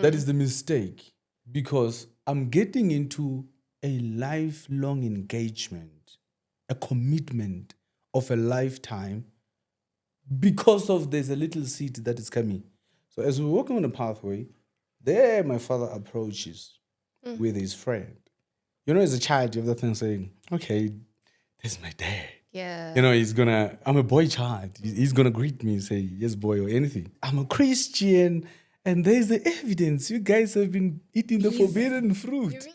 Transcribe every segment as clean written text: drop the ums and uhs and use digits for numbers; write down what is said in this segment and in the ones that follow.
That is the mistake, because I'm getting into a lifelong engagement, a commitment of a lifetime, because of there's a little seed that is coming. So as we're walking on the pathway, there my father approaches with his friend. You know, as a child, you have that thing saying, okay, there's my dad. Yeah. You know, I'm a boy child. He's going to greet me and say, yes, boy, or anything. I'm a Christian, and there's the evidence. You guys have been eating the forbidden fruit.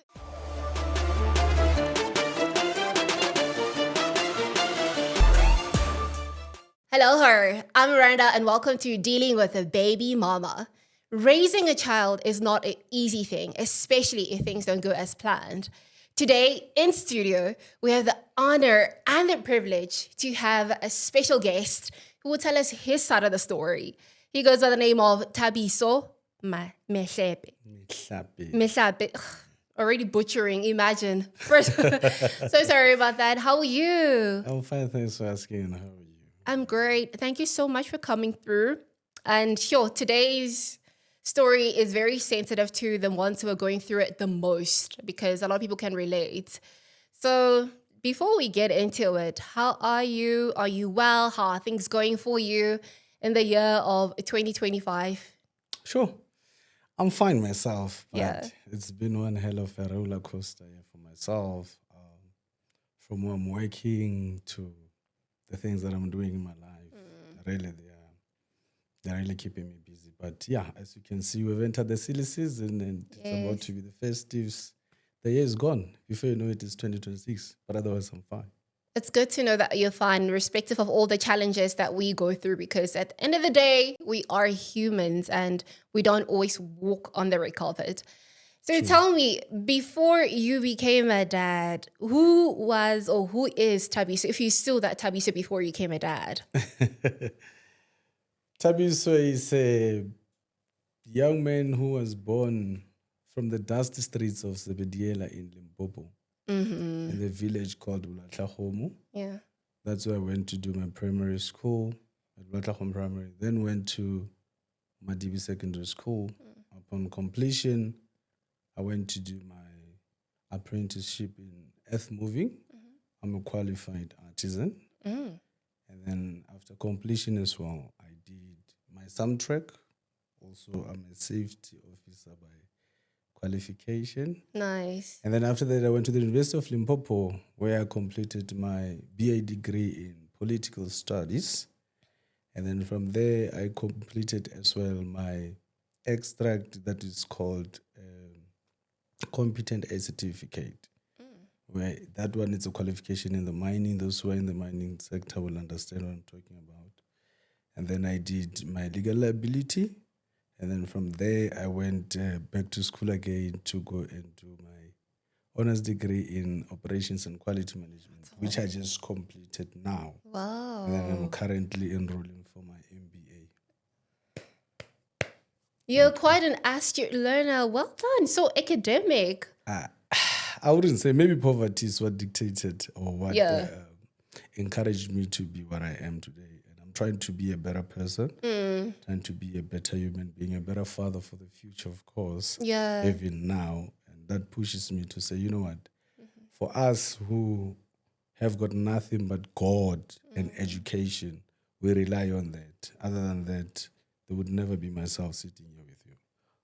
Hello, I'm Miranda, and welcome to Dealing with a Baby Mama. Raising a child is not an easy thing, especially if things don't go as planned. Today, in studio, we have the honor and the privilege to have a special guest who will tell us his side of the story. He goes by the name of Thabiso Mehlape. Mehlape. Ugh, already butchering, imagine. First, so sorry about that. How are you? I'm fine, thanks for asking. How are you? I'm great. Thank you so much for coming through. And sure, today's story is very sensitive to the ones who are going through it the most, because a lot of people can relate. So before we get into it, how are you? Are you well? How are things going for you in the year of 2025? Sure. I'm fine myself, but Yeah. it's been one hell of a roller coaster for myself. From where I'm working to the things that I'm doing in my life. Really, they're really keeping me busy. But yeah, as you can see, we've entered the silly season, and it's about to be the festives. The year is gone. Before you know it, it's 2026. But otherwise, I'm fine. It's good to know that you're fine, irrespective of all the challenges that we go through, because at the end of the day, we are humans and we don't always walk on the red carpet. So tell me, before you became a dad, who was or who is Thabiso, if you're still that Thabiso before you became a dad? Thabiso is a young man who was born from the dusty streets of Sebediela in Limpopo, in the village called Ulatlahomo. Yeah. That's where I went to do my primary school at Ulatlahomo Primary. Then went to Madibi Secondary School. Upon completion, I went to do my apprenticeship in earth moving. I'm a qualified artisan. And then after completion as well, I did my soundtrack. Also, I'm a safety officer by qualification. Nice. And then after that, I went to the University of Limpopo, where I completed my BA degree in political studies. And then from there, I completed as well my extract that is called Competent Aid Certificate, where that one is a qualification in the mining. Those who are in the mining sector will understand what I'm talking about. And then I did my legal liability. And then from there, I went back to school again to go and do my honors degree in operations and quality management, which I just completed now. Wow. And then I'm currently enrolling for my MBA. You're quite an astute learner. Well done. So academic. I wouldn't say, maybe poverty is what dictated or what encouraged me to be what I am today. And I'm trying to be a better person, trying to be a better human being, a better father for the future, of course, even now. And that pushes me to say, you know what, for us who have got nothing but God and education, we rely on that. Other than that, there would never be myself sitting here with you.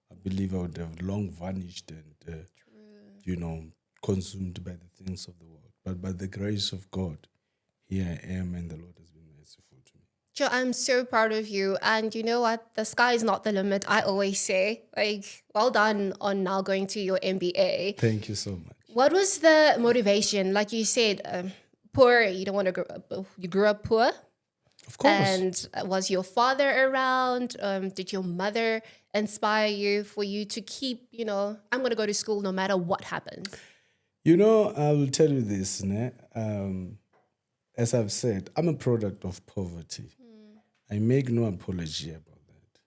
I believe I would have long vanished and, consumed by the things of the world. But by the grace of God, here I am, and the Lord has been merciful to me. Joe, I'm so proud of you. And you know what? The sky is not the limit, I always say. Like, well done on now going to your MBA. Thank you so much. What was the motivation? Like you said, poor, you don't want to grow up, you grew up poor? Of course. And was your father around? Did your mother inspire you for you to keep, I'm going to go to school no matter what happens? I will tell you this, as I've said, I'm a product of poverty. I make no apology about that.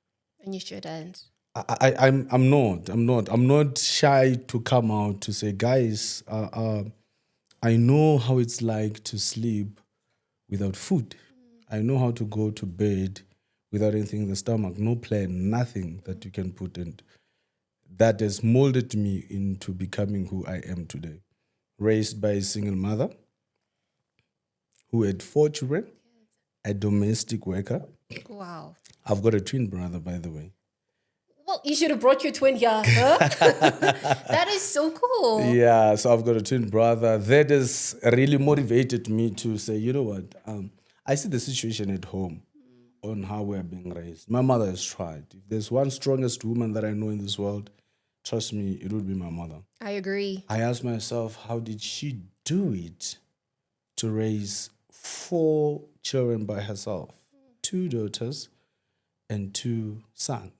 And you shouldn't. I'm not shy to come out to say, guys, I know how it's like to sleep without food. I know how to go to bed without anything in the stomach, no plan, nothing that you can put in. that has molded me into becoming who I am today. Raised by a single mother who had 4 children, a domestic worker. Wow. I've got a twin brother, by the way. Well, you should have brought your twin here. Huh? That is so cool. Yeah, so I've got a twin brother. That has really motivated me to say, you know what? I see the situation at home on how we're being raised. My mother has tried. If there's one strongest woman that I know in this world, trust me, it would be my mother. I agree. I asked myself, how did she do it to raise 4 children by herself? 2 daughters and 2 sons.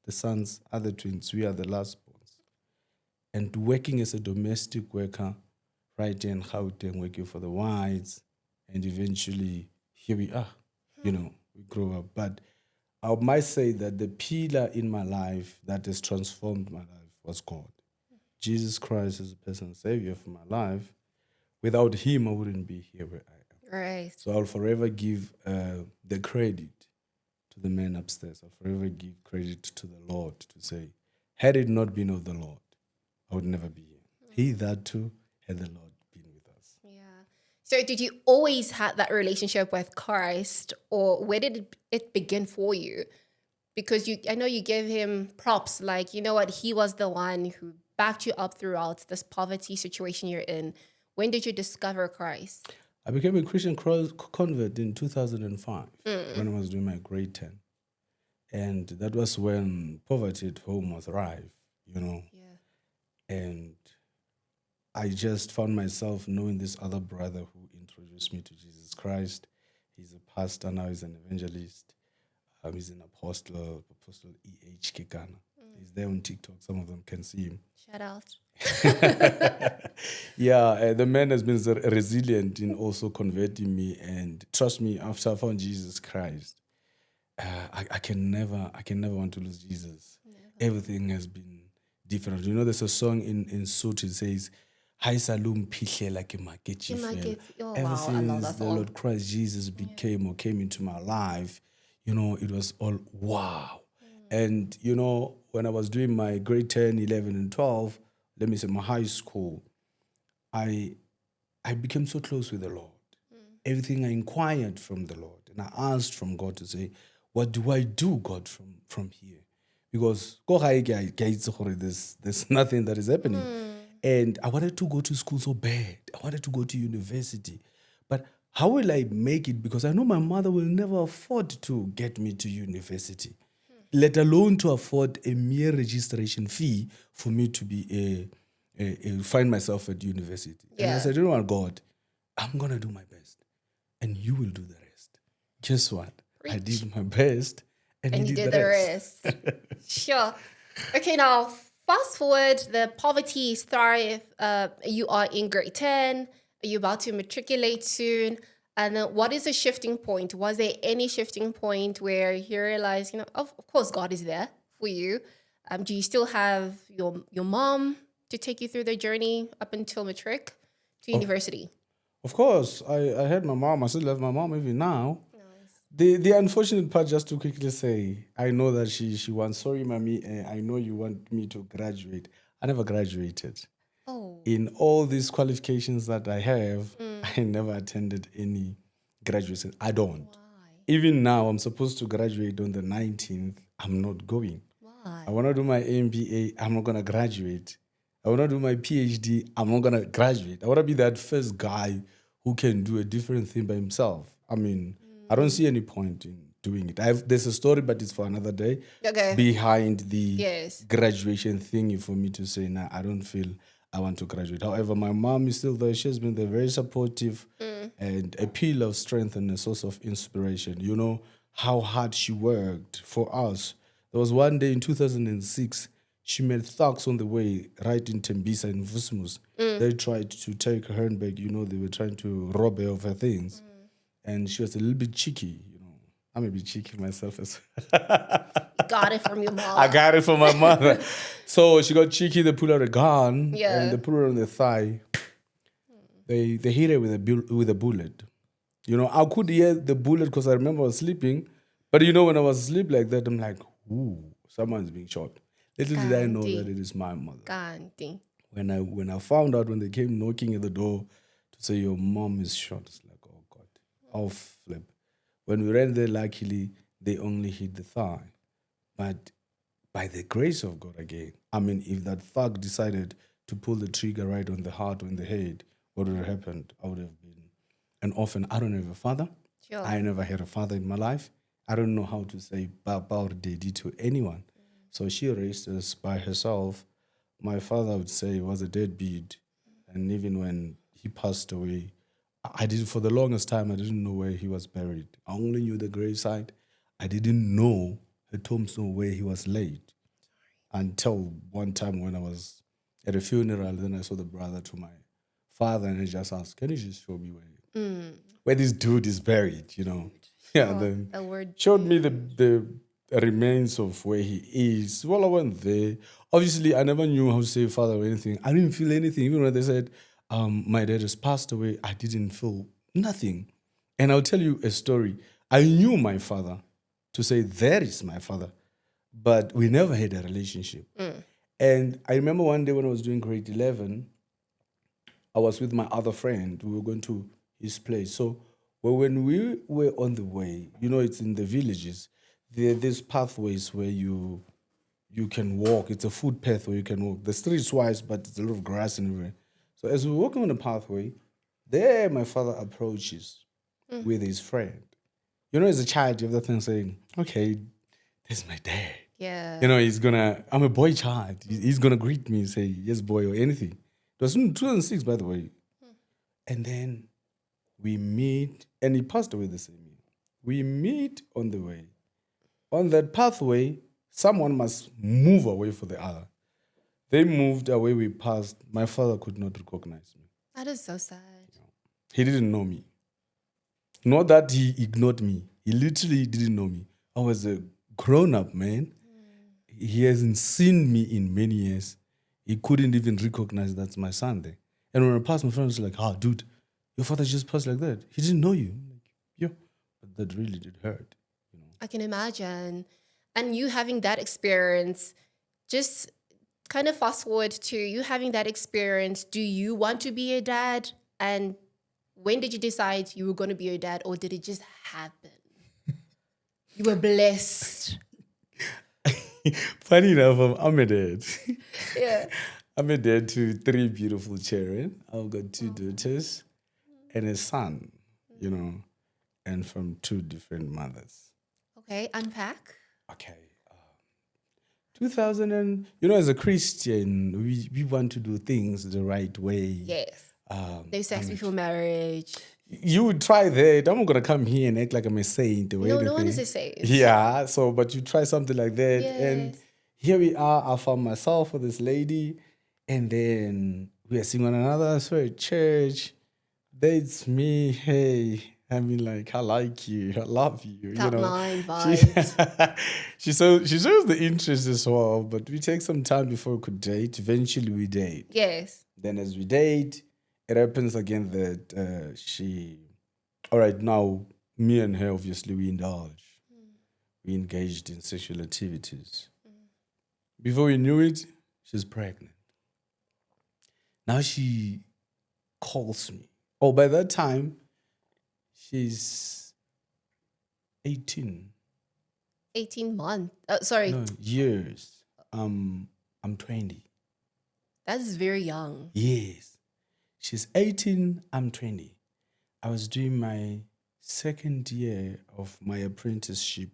The sons are the twins. We are the last borns. And working as a domestic worker, right here in Gauteng, working for the whites, and eventually here we are. You know, we grow up. But I might say that the pillar in my life that has transformed my life was God. Jesus Christ is the personal savior for my life. Without him, I wouldn't be here where I am. Right. So I'll forever give the credit to the man upstairs. I'll forever give credit to the Lord to say, had it not been of the Lord, I would never be here. He that too had the Lord been with us. Yeah. So did you always have that relationship with Christ, or where did it begin for you? Because I know you gave him props, like, you know what, he was the one who backed you up throughout this poverty situation you're in. When did you discover Christ? I became a Christian convert in 2005 when I was doing my grade 10. And that was when poverty at home was rife, you know. Yeah. And I just found myself knowing this other brother who introduced me to Jesus Christ. He's a pastor now, he's an evangelist. He's an apostle E.H. Kekana. He's there on TikTok. Some of them can see him. Shout out. Yeah, the man has been resilient in also converting me. And trust me, after I found Jesus Christ, I can never want to lose Jesus. Never. Everything has been different. You know, there's a song in Sotho, it says, Hai salum phihlela ke maketjhe fela. Ever since the Lord Christ Jesus came into my life, you know, it was all wow. And, you know, when I was doing my grade 10, 11, and 12, let me say my high school, I became so close with the Lord. Everything I inquired from the Lord. And I asked from God to say, what do I do, God, from here? Because there's nothing that is happening. And I wanted to go to school so bad. I wanted to go to university. But how will I make it? Because I know my mother will never afford to get me to university, let alone to afford a mere registration fee for me to be find myself at university. Yeah. And I said, you know what, God, I'm going to do my best. And you will do the rest. Guess what? Preach. I did my best. And you did the rest. Sure. Okay, now, fast forward, the poverty is thrive. You are in grade 10. You're about to matriculate soon. And then what is the shifting point? Was there any shifting point where you realize, you know, of course, God is there for you? Do you still have your mom to take you through the journey up until matric to university? Of course. I had my mom. I still have my mom even now. The unfortunate part, just to quickly say, I know that she wants, sorry, mommy, I know you want me to graduate. I never graduated. Oh. In all these qualifications that I have, I never attended any graduation. I don't. Why? Even now, I'm supposed to graduate on the 19th. I'm not going. Why? I want to do my MBA. I'm not going to graduate. I want to do my PhD. I'm not going to graduate. I want to be that first guy who can do a different thing by himself. I mean, I don't see any point in doing it. There's a story, but it's for another day. Okay. Behind the graduation thingy for me to say, nah, I don't feel I want to graduate. However, my mom is still there. She has been there, very supportive and a pillar of strength and a source of inspiration. You know how hard she worked for us. There was one day in 2006, she met thugs on the way right in Tembisa in Vusmus. They tried to take her handbag. You know, they were trying to rob her of her things. And she was a little bit cheeky, you know. I'm a bit cheeky myself as well. Got it from your mom. I got it from my mother. So she got cheeky. They pulled out a gun and they put her on the thigh. They hit her with a bullet. You know, I could hear the bullet because I remember I was sleeping. But you know, when I was asleep like that, I'm like, ooh, someone's being shot. Little did I know that it is my mother. Kanti. When I found out, when they came knocking at the door to say your mom is shot, it's like, oh God, I'll flip. When we ran there, luckily, they only hit the thigh. But by the grace of God again, I mean, if that thug decided to pull the trigger right on the heart or in the head, what would have happened? I would have been an orphan. I don't have a father. Sure. I never had a father in my life. I don't know how to say Papa or Daddy to anyone. So she raised us by herself. My father would say was a deadbeat. And even when he passed away, I did, for the longest time, I didn't know where he was buried. I only knew the gravesite. I didn't know the tombstone where he was laid. Until one time when I was at a funeral, then I saw the brother to my father and I just asked, can you just show me where this dude is buried, you know? Yeah, and then The word showed me the remains of where he is. Well, I went there. Obviously, I never knew how to say father or anything. I didn't feel anything. Even when they said, my dad has passed away, I didn't feel nothing. And I'll tell you a story. I knew my father to say, that is my father. But we never had a relationship. And I remember one day when I was doing grade 11, I was with my other friend. We were going to his place. So when we were on the way, you know, it's in the villages, there are these pathways where you can walk. It's a footpath where you can walk. The street's wide, but it's a lot of grass everywhere. So as we're walking on the pathway, there my father approaches with his friend. You know, as a child, you have that thing saying, okay, this is my dad. Yeah. You know, I'm a boy child. He's going to greet me and say, yes, boy, or anything. It was in 2006, by the way. And then we meet, and he passed away the same year. We meet on the way. On that pathway, someone must move away for the other. They moved away, we passed. My father could not recognize me. That is so sad. He didn't know me. Not that he ignored me. He literally didn't know me. I was a grown-up man. He hasn't seen me in many years. He couldn't even recognize that's my son there. And when I passed, my friend was like, dude, your father just passed like that. He didn't know you. I'm like, yeah. But that really did hurt. You know? I can imagine. And you having that experience, just kind of fast forward to you having that experience. Do you want to be a dad? And when did you decide you were going to be a dad, or did it just happen? You were blessed. Funny enough, I'm a dad. Yeah. I'm a dad to 3 beautiful children. I've got 2 daughters and a son, you know, and from 2 different mothers. Okay, unpack. Okay. 2000 and, you know, as a Christian, we want to do things the right way. Yes. No sex before marriage. You would try that. I'm not going to come here and act like I'm a saint or anything. No one is a saint. Yeah, so, but you try something like that. Yes. And here we are. I found myself with this lady. And then we are seeing one another. So at church, that's me. Hey, I mean, like, I like you. I love you. Top you know, 9 vibes. she shows the interest as well. But we take some time before we could date. Eventually, we date. Yes. Then as we date, it happens again that all right, now me and her, obviously, we indulge. We engaged in sexual activities. Before we knew it, she's pregnant. Now she calls me. Oh, by that time, she's 18. 18 months. Sorry. No, years. I'm 20. That's very young. Yes. She's 18, I'm 20. I was doing my 2nd year of my apprenticeship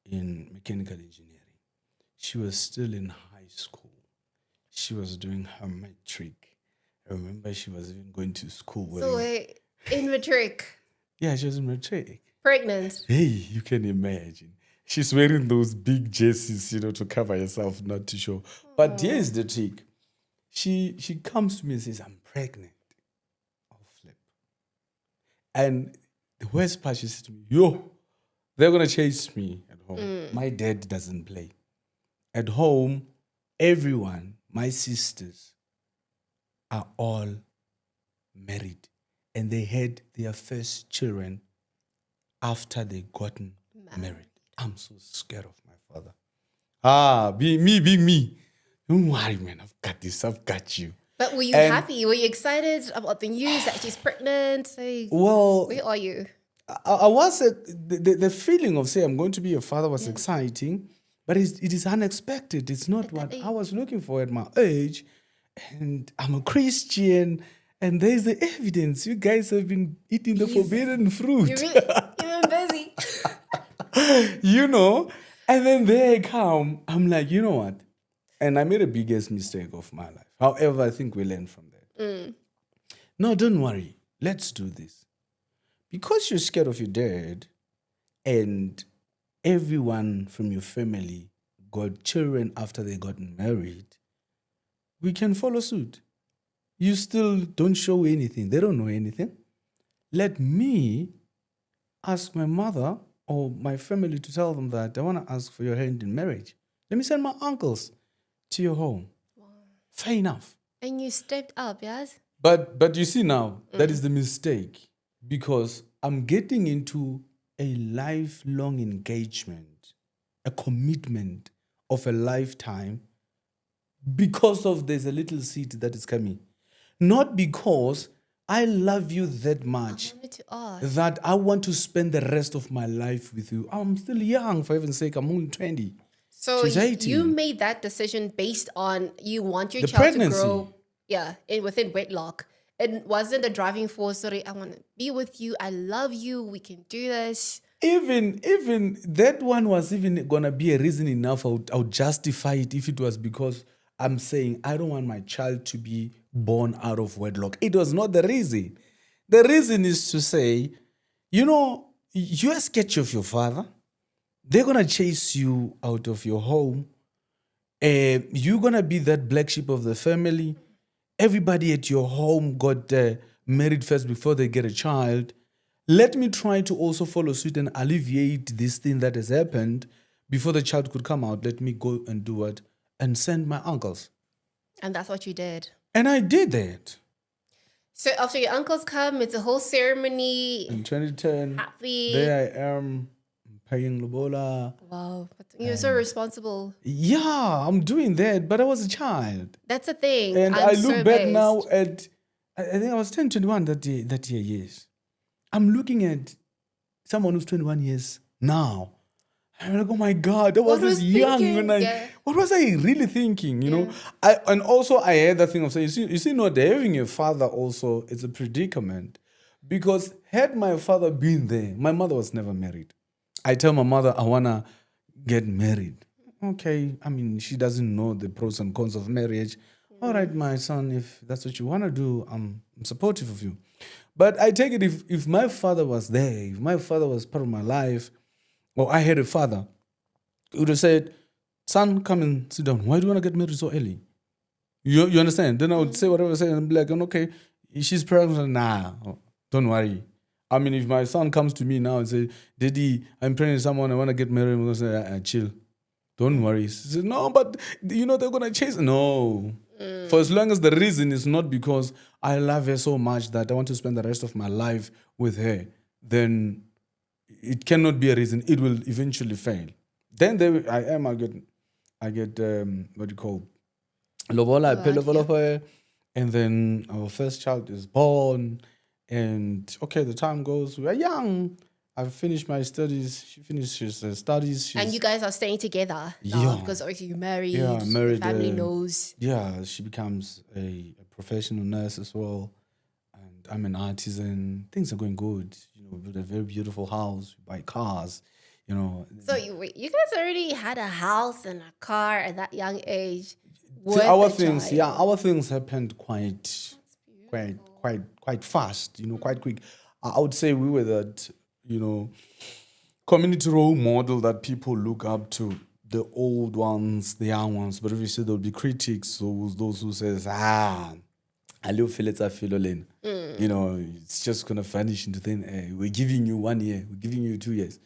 in mechanical engineering. She was still in high school. She was doing her matric. I remember she was even going to school. So wait, in matric. Yeah, she was in matric. Pregnant. Hey, you can imagine. She's wearing those big jerseys, you know, to cover herself, not to show. But here's the trick. She comes to me and says, I'm pregnant. I'll flip. And the worst part, she said to me, yo, they're going to chase me at home. My dad doesn't play. At home, everyone, my sisters, are all married. And they had their first children after they gotten married. I'm so scared of my father. Being me. Don't worry, man. I've got this. I've got you. But were you And- happy? Were you excited about the news that she's pregnant? Well, Where are you? I was the feeling of say I'm going to be a father was exciting, but it is unexpected. It's not what I was looking for at my age, and I'm a Christian, and there's the evidence. You guys have been eating the forbidden fruit. You've been busy. And then there I come. I'm like, you know what? And I made the biggest mistake of my life. However, I think we learn from that. No, don't worry. Let's do this. Because you're scared of your dad and everyone from your family got children after they got married, we can follow suit. You still don't show anything. They don't know anything. Let me ask my mother or my family to tell them that I want to ask for your hand in marriage. Let me send my uncles to your home. Wow. Fair enough. And you stepped up, yes? But you see now, that is the mistake. Because I'm getting into a lifelong engagement, a commitment of a lifetime because of there's a little seed that is coming. Not because I love you that much I wanted to ask. that I want to spend the rest of my life with you. I'm still young, for heaven's sake. I'm only 20. So She's 18. you made that decision based on you want your The child pregnancy. to grow within wedlock. It wasn't the driving force, sorry, I want to be with you. I love you. We can do this. Even that one was even gonna be a reason enough. I would justify it if it was because I'm saying I don't want my child to be born out of wedlock. It was not the reason. The reason is to say, you're a sketch of your father. They're gonna chase you out of your home. You're gonna be that black sheep of the family. Everybody at your home got married first before they get a child. Let me try to also follow suit and alleviate this thing that has happened before the child could come out. Let me go and do it and send my uncles. And that's what you did. And I did that. So after your uncles come, it's a whole ceremony. In 2010, Happy. there I am paying Lobola. Wow. You're so responsible. Yeah, I'm doing that, but I was a child. That's the thing. And I look so back amazed. now at, I think I was 10, 21 that year, yes. I'm looking at someone who's 21 years now. I'm like, oh my God, I was this young when what was I really thinking, you know? And also I had that thing of saying, you see, not having a father also, it's a predicament. Because had my father been there, my mother was never married. I tell my mother, I want to get married. Okay, I mean, she doesn't know the pros and cons of marriage. All right, my son, if that's what you want to do, I'm supportive of you. But I take it if my father was there, if my father was part of my life, or I had a father, he would have said, son, come and sit down. Why do you want to get married so early? You understand? Then I would say whatever I say and be like, okay, she's pregnant. Nah, don't worry. I mean, if my son comes to me now and say, Daddy, I'm pregnant with someone, I want to get married, I'm going to say, chill. Don't worry. He says, no, but they're going to chase. No. For as long as the reason is not because I love her so much that I want to spend the rest of my life with her, then it cannot be a reason. It will eventually fail. Then there I get what do you call lobola, I pay lobola for her, and then our first child is born, and okay, the time goes. We are young. I've finished my studies. She finishes her studies. And you guys are staying together now because obviously you're married. Yeah, married. The family knows. Yeah, she becomes a professional nurse as well. And I'm an artisan. Things are going good. We built a very beautiful house. We buy cars. So you guys already had a house and a car at that young age. Our things happened quite fast. Quite quick. I would say we were that. Community role model that people look up to, the old ones, the young ones. But obviously there'll be critics, those who says, I live Fileta. It's just going to vanish into thin air. We're giving you 1 year, we're giving you 2 years.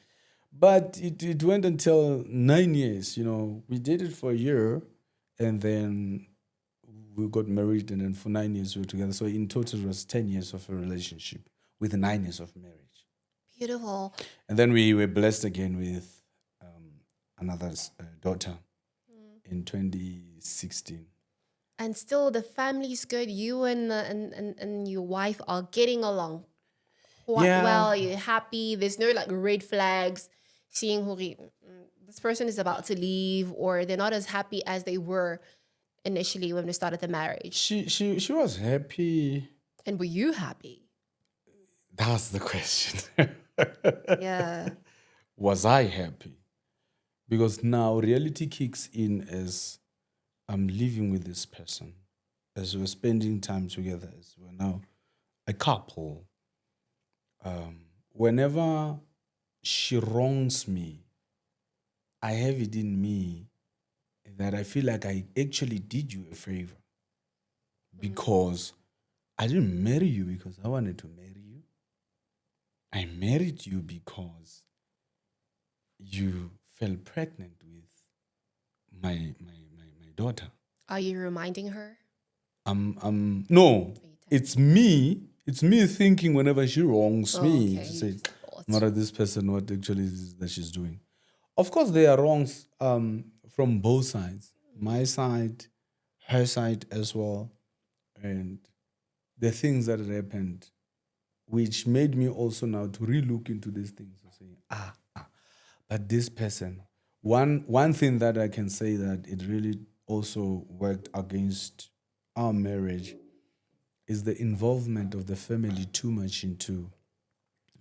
But it went until 9 years, We did it for a year, and then we got married, and then for 9 years we were together. So in total it was 10 years of a relationship with 9 years of marriage. Beautiful. And then we were blessed again with another daughter. in 2016. And still, the family's good. You and your wife are getting along quite Yeah. well. You're happy. There's no like red flags. Seeing who this person is about to leave, or they're not as happy as they were initially when they started the marriage. She was happy. And were you happy? That's the question. Yeah. Was I happy? Because now reality kicks in as I'm living with this person, as we're spending time together, as we're now a couple. Whenever she wrongs me, I have it in me that I feel like I actually did you a favor because I didn't marry you because I wanted to marry you. I married you because you fell pregnant with my daughter. Are you reminding her? No, it's me. It's me thinking whenever she wrongs me Okay, to you say, just thought. "Mara, this person, what actually is that she's doing?" Of course, there are wrongs from both sides. My side, her side as well, and the things that had happened, which made me also now to relook into these things and say, but this person. One thing that I can say that it really also worked against our marriage is the involvement of the family too much into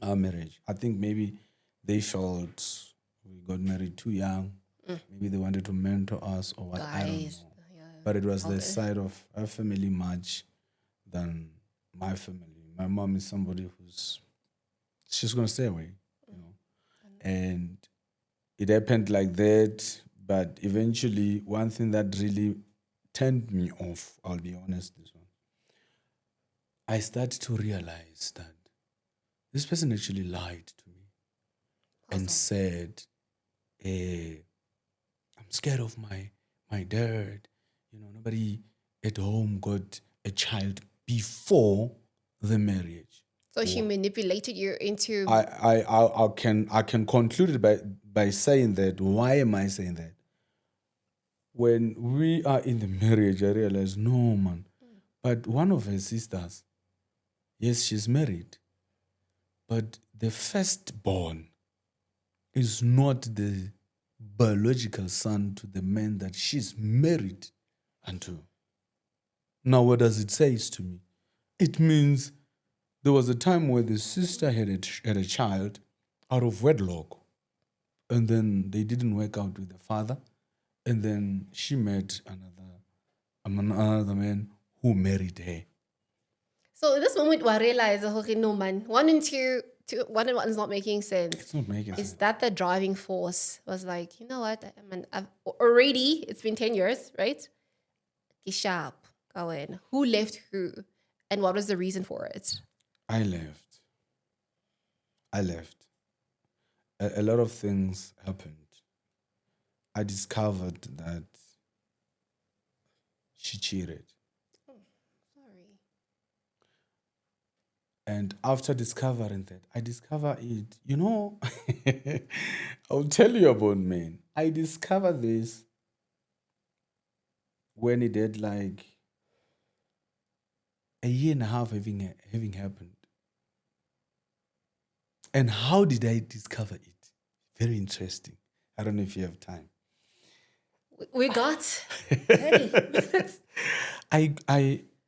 our marriage. I think maybe they felt we got married too young. Maybe they wanted to mentor us or what, I don't Guys. know. Yeah. But it was the side of our family much than my family. My mom is somebody she's gonna stay away, you know. And it happened like that. But eventually, one thing that really turned me off, I'll be honest, this one, I started to realize that this person actually lied to me and said, I'm scared of my dad. You know, nobody at home got a child before the marriage. So she manipulated you into. I can conclude it by saying that. Why am I saying that? When we are in the marriage, I realized, no, man. But one of her sisters, yes, she's married, but the firstborn is not the biological son to the man that she's married unto. Now, what does it say to me? It means there was a time where the sister had a child out of wedlock, and then they didn't work out with the father, and then she met another man who married her. So in this moment, I realized, okay, no man, one and one is not making sense. It's not making sense. Is that the driving force? Was like, you know what? I mean, it's been 10 years, right? Get sharp, go in. Who left who? And what was the reason for it? I left. A lot of things happened. I discovered that she cheated. Sorry. And after discovering that, I discovered it. You know, I'll tell you about men. I discovered this when it had like a year and a half having happened. And how did I discover it? Very interesting. I don't know if you have time. We got 30 minutes.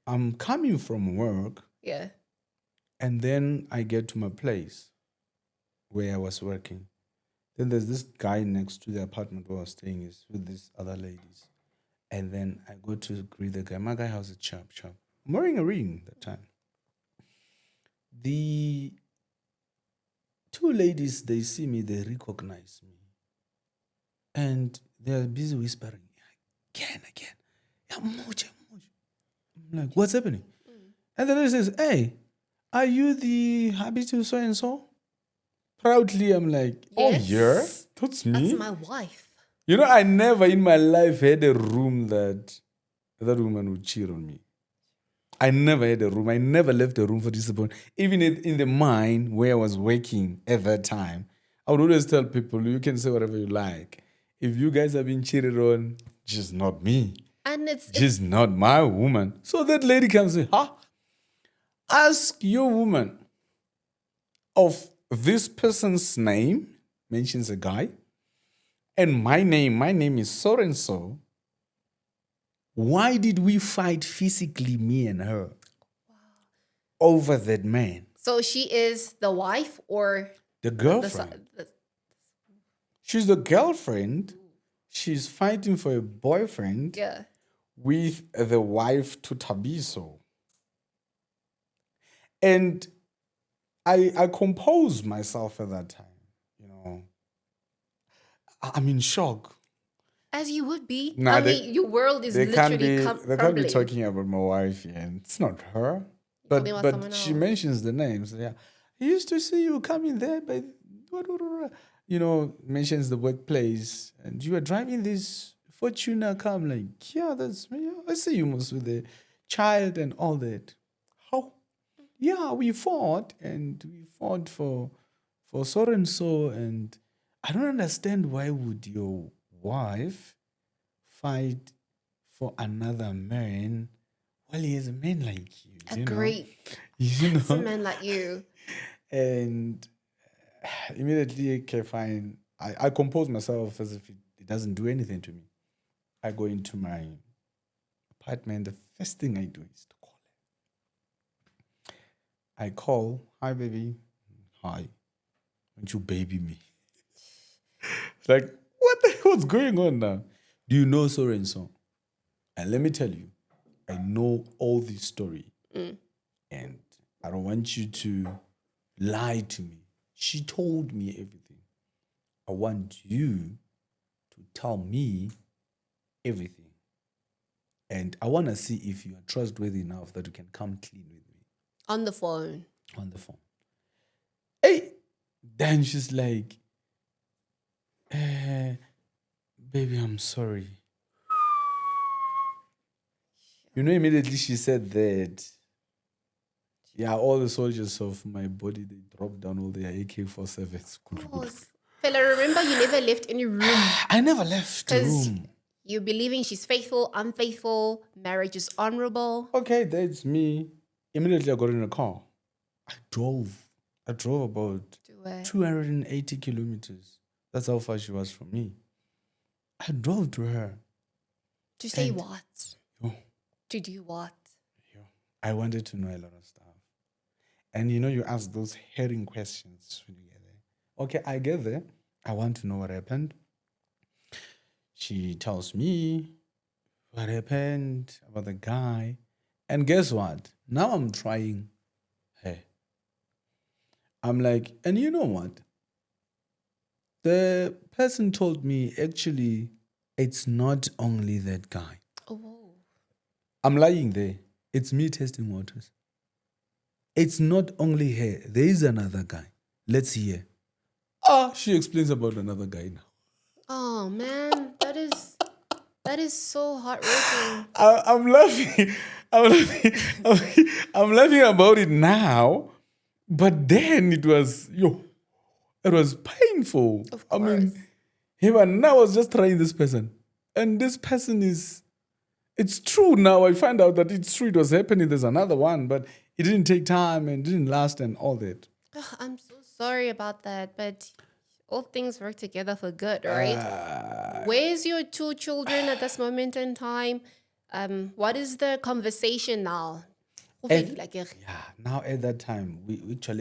I'm coming from work, Yeah. and then I get to my place where I was working. Then there's this guy next to the apartment where I was staying is with these other ladies. And then I go to greet the guy. My guy has a chap. I'm wearing a ring that time. The two ladies, they see me, they recognize me. And they're busy whispering, again. I'm like, what's happening? And the lady says, hey, are you the Thabiso so and so? Proudly, I'm like, oh, Yes. yeah, that's me. That's my wife. You know, I never in my life had a room that woman would cheat on me. I never had a room. I never left a room for disappointment. Even in the mine where I was working at that time, I would always tell people, you can say whatever you like. If you guys have been cheated on, just not me. And it's She's not my woman. So that lady comes in, ask your woman of this person's name, mentions a guy, and my name is so and so. Why did we fight physically, me and her, over that man? so she is the wife or The girlfriend. She's the girlfriend. She's fighting for a boyfriend with the wife to Thabiso. And I composed myself at that time. I'm in shock. As you would be. Nah, your world is literally crumbling. They can't be talking about my wife, and it's not her. But she mentions the names. Yeah, he used to see you coming there, but mentions the workplace, and you were driving this Fortuner car. I'm like, yeah, that's me. I see you most with the child and all that. How? Yeah, we fought for so and so, and I don't understand why would your wife fight for another man while he is a man like you. A man like you. And immediately, okay, fine. I compose myself as if it doesn't do anything to me. I go into my apartment. The first thing I do is to call her. I call, hi baby, hi. Won't you baby me? It's like, what the hell's going on now? Do you know so and so? And let me tell you, I know all this story. And I don't want you to lie to me. She told me everything. I want you to tell me everything. And I want to see if you are trustworthy enough that you can come clean with me. On the phone. Hey! Then she's like, baby, I'm sorry. Immediately she said that, yeah, all the soldiers of my body, they dropped down all their AK-47s. Fella, remember you never left any room. I never left the room. You're believing she's faithful, unfaithful, marriage is honorable. Okay, that's me. Immediately I got in a car. I drove about 280 kilometers. That's how far she was from me. I drove to her. To say what? To do what? I wanted to know a lot of stuff. And you ask those herring questions when you get there. Okay, I get there. I want to know what happened. She tells me what happened about the guy. And guess what? Now I'm trying her. I'm like, and you know what? The person told me, actually, it's not only that guy. Oh. I'm lying there. It's me testing waters. It's not only her. There is another guy. Let's hear. She explains about another guy now. Oh, man. That is so heartbreaking. I'm laughing. I'm laughing about it now. But then it was painful. Of course. Now I was just trying this person. And this person it's true now. I find out that it's true. It was happening. There's another one, but it didn't take time and didn't last and all that. I'm so sorry about that, but all things work together for good, right? Where's your 2 children at this moment in time? What is the conversation now? Now at that time, we still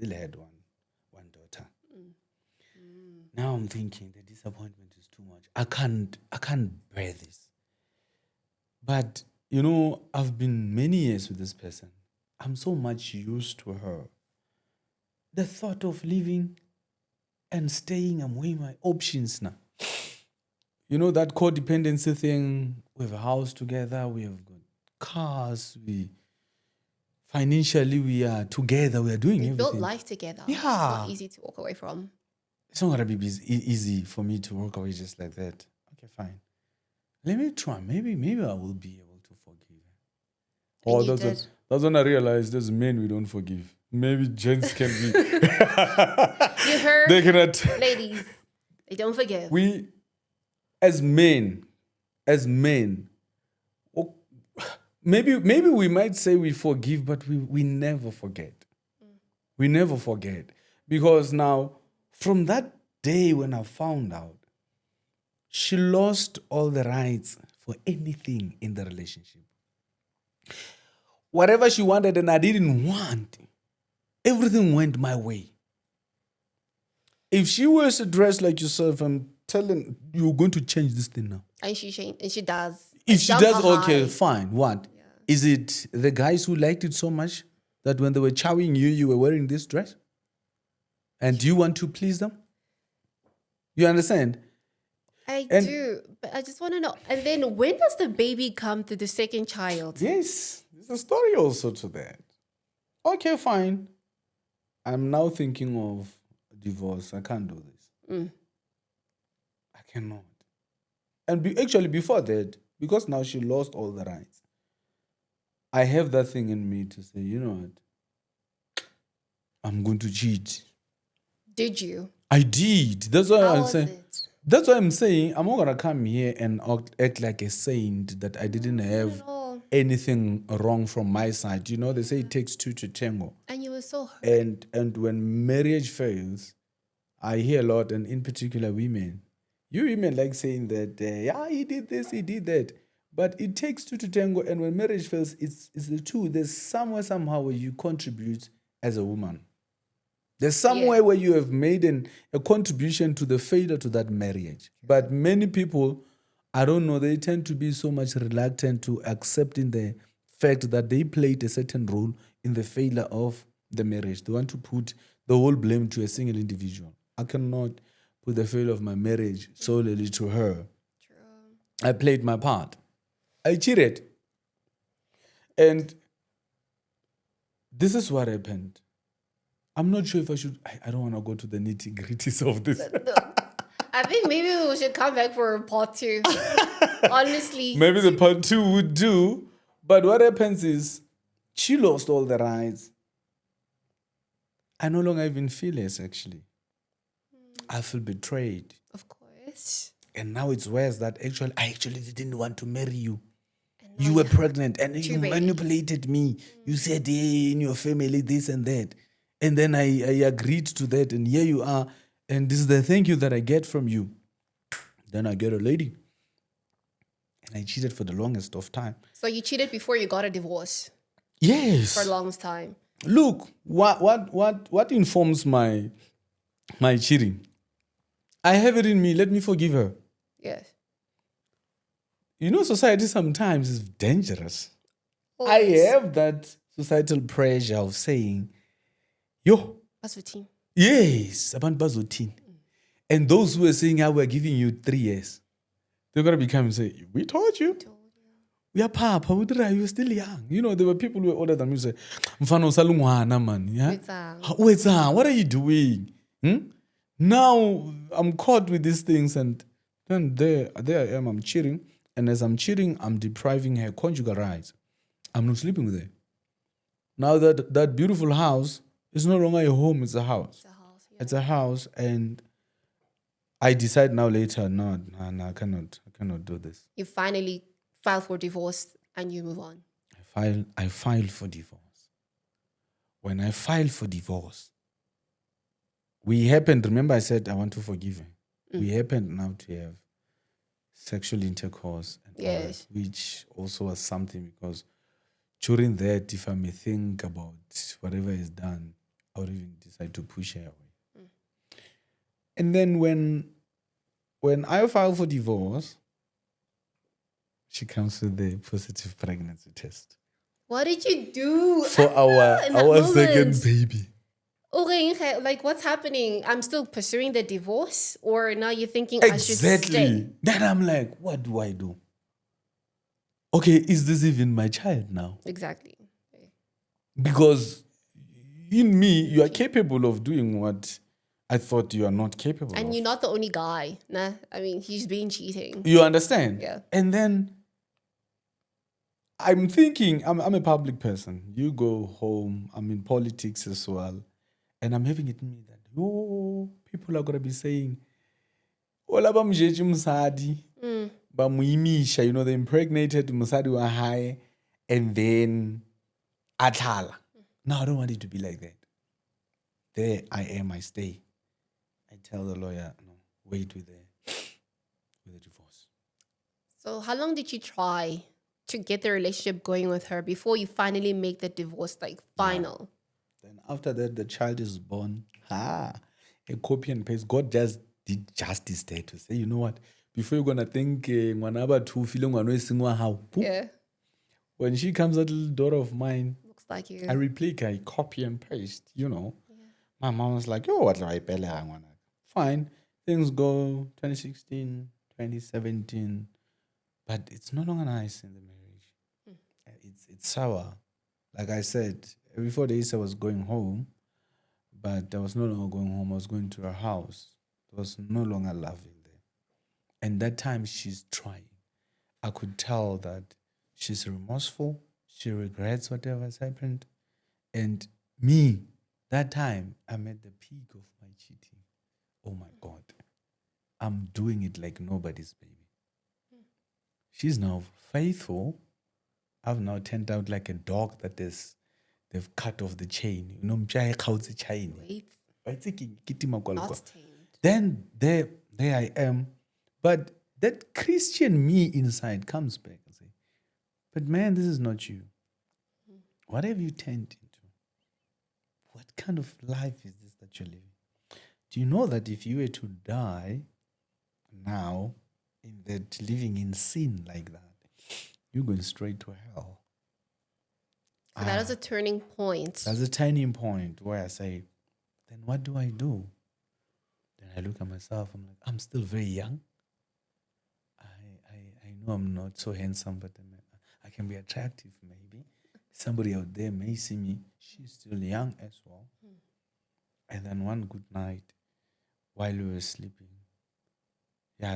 had one daughter. Now I'm thinking the disappointment is too much. I can't bear this. But I've been many years with this person. I'm so much used to her. The thought of leaving and staying, I'm weighing my options now. That codependency thing. We have a house together. We have got cars. Financially, we are together. We are doing everything. Built life together. Yeah. It's not easy to walk away from. It's not going to be easy for me to walk away just like that. Okay, fine. Let me try. Maybe I will be able to forgive her. That's when I realized there's men we don't forgive. Maybe gents can be. You heard? They cannot. Ladies, they don't forgive. as men, oh, maybe we might say we forgive, but we never forget. We never forget. Because now, from that day when I found out, she lost all the rights for anything in the relationship. Whatever she wanted and I didn't want, everything went my way. If she was to dress like yourself, I'm telling you, you're going to change this thing now. And she does. If she does, okay, high. fine. What? Yeah. Is it the guys who liked it so much that when they were chowing you, you were wearing this dress? And do you want to please them? You understand? I do, but I just want to know. And then when does the baby come to the second child? Yes, there's a story also to that. Okay, fine. I'm now thinking of divorce. I can't do this. I cannot. And actually, before that, because now she lost all the rights, I have that thing in me to say, you know what? I'm going to cheat. Did you? I did. That's why How I'm was saying. it? That's why I'm saying I'm not gonna come here and act like a saint that I didn't have anything wrong from my side. You know, they say it takes two to tango. And you were so hurt. And when marriage fails, I hear a lot, and in particular women. You women like saying that, yeah, he did this, he did that. But it takes two to tango, and when marriage fails, it's the two. There's somewhere, somehow, where you contribute as a woman. There's somewhere where you have made a contribution to the failure to that marriage. But many people, I don't know, they tend to be so much reluctant to accepting the fact that they played a certain role in the failure of the marriage. They want to put the whole blame to a single individual. I cannot put the failure of my marriage solely to her. True. I played my part. I cheated. And this is what happened. I'm not sure if I should. I don't want to go to the nitty-gritties of this. I think maybe we should come back for part 2. Honestly. Maybe the part 2 would do. But what happens is, she lost all the rights. I no longer even feel it, actually. I feel betrayed. Of course. And now it's worse that I actually didn't want to marry you. You were pregnant and you manipulated me. You said, hey, in your family, this and that. And then I agreed to that, and here you are. And this is the thank you that I get from you. Then I get a lady. And I cheated for the longest of time. So you cheated before you got a divorce? Yes. For the longest time. Look, what informs my cheating? I have it in me. Let me forgive her. Yes. You know, society sometimes is dangerous. Always. I have that societal pressure of saying, yo. Bazothini. Yes, abantu bazothini. And those who are saying, we're giving you 3 years, they're going to become and say, we told you. We are papa, you're still young. You know, there were people who were older than me who said, mfano usalungwana man. Yeah? What are you doing? Now I'm caught with these things, and then there I am, I'm cheating. And as I'm cheating, I'm depriving her conjugal rights. I'm not sleeping with her. Now that beautiful house is no longer a home, it's a house. It's a house, and I decide now later, no, I cannot do this. You finally file for divorce and you move on. I filed for divorce. When I filed for divorce, remember I said I want to forgive her. We happened now to have sexual intercourse, and all that, which also was something, because during that, if I may think about whatever is done, I would even decide to push her away. And then when I filed for divorce, she comes with the positive pregnancy test. What did you do for our second baby? Okay, like what's happening? I'm still pursuing the divorce, or now you're thinking I should stay? Then I'm like, what do I do? Okay, is this even my child now? Exactly. Because in me, you are capable of doing what I thought you are not capable of. And you're not the only guy. Nah, I mean, he's been cheating. You understand? Yeah. And then I'm thinking, I'm a public person. You go home, I'm in politics as well. And I'm having it in me that, people are going to be saying, Ola bamjeje musadi. Bamuimisha, they impregnated musadi wa hae, and then athala. No, I don't want it to be like that. There I am, I stay. I tell the lawyer, no, wait with the divorce. So how long did you try to get the relationship going with her before you finally make the divorce final? Then after that, the child is born. A copy and paste. God just did justice there to say, you know what? Before you're gonna think ngwanaba two feeling how. Yeah. When she comes, that little daughter of mine, Looks like you. I replica, I copy and paste, My mom was like, what do I pay? Fine. Things go 2016, 2017. But it's no longer nice in the marriage. It's sour. Like I said, every 4 days I was going home, but I was no longer going home. I was going to her house. There was no longer loving there. And that time she's trying. I could tell that she's remorseful. She regrets whatever has happened. And me, that time, I'm at the peak of my cheating. Oh my God. I'm doing it like nobody's baby. She's now faithful. I've now turned out like a dog that they've cut off the chain. The chain. Lost tamed. Then there I am. But that Christian me inside comes back and say, but man, this is not you. What have you turned into? What kind of life is this that you're living? Do you know that if you were to die now, in that living in sin like that, you're going straight to hell? So that is a turning point. That's a turning point where I say, then what do I do? Then I look at myself, I'm like, I'm still very young. I know I'm not so handsome, but I can be attractive maybe. Somebody out there may see me. She's still young as well. And then one good night, while we were sleeping,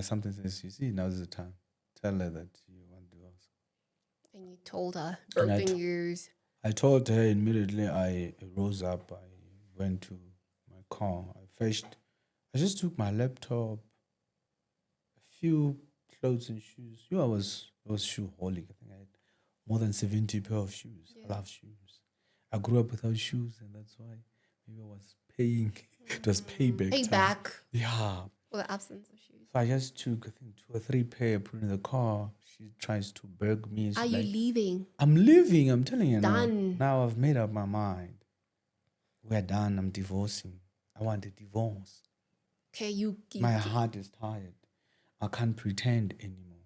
something says, you see, now's the time. Tell her that you want divorce. And you told her, broken news. I told her immediately. I rose up. I went to my car. I just took my laptop, a few clothes and shoes. I was shoeholic. I think I had more than 70 pair of shoes. Yeah. I love shoes. I grew up without shoes, and that's why maybe I was paying. It was payback. Payback. Yeah. For the absence of shoes. So I just took, I think, 2 or 3 pair, put in the car. She tries to beg me. Are you leaving? I'm leaving. I'm telling you done. Now I've made up my mind. We're done. I'm divorcing. I want a divorce. Okay, my heart is tired. I can't pretend anymore.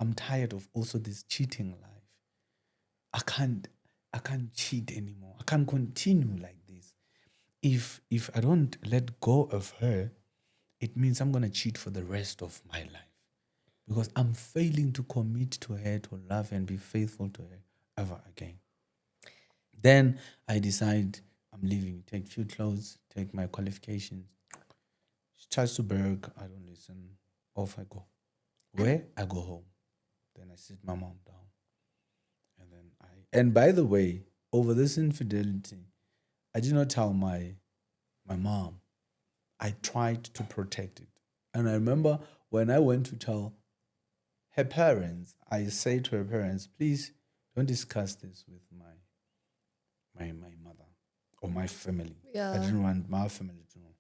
I'm tired of also this cheating life. I can't cheat anymore. I can't continue like this. If I don't let go of her, it means I'm going to cheat for the rest of my life, because I'm failing to commit to her, to love and be faithful to her ever again. Then I decide I'm leaving. Take few clothes, take my qualifications. She tries to beg. I don't listen. Off I go. Where? I go home. Then I sit my mom down. And by the way, over this infidelity, I did not tell my mom. I tried to protect it. And I remember when I went to tell her parents, I say to her parents, please don't discuss this with my mother or my family. Yeah. I didn't want my family to know.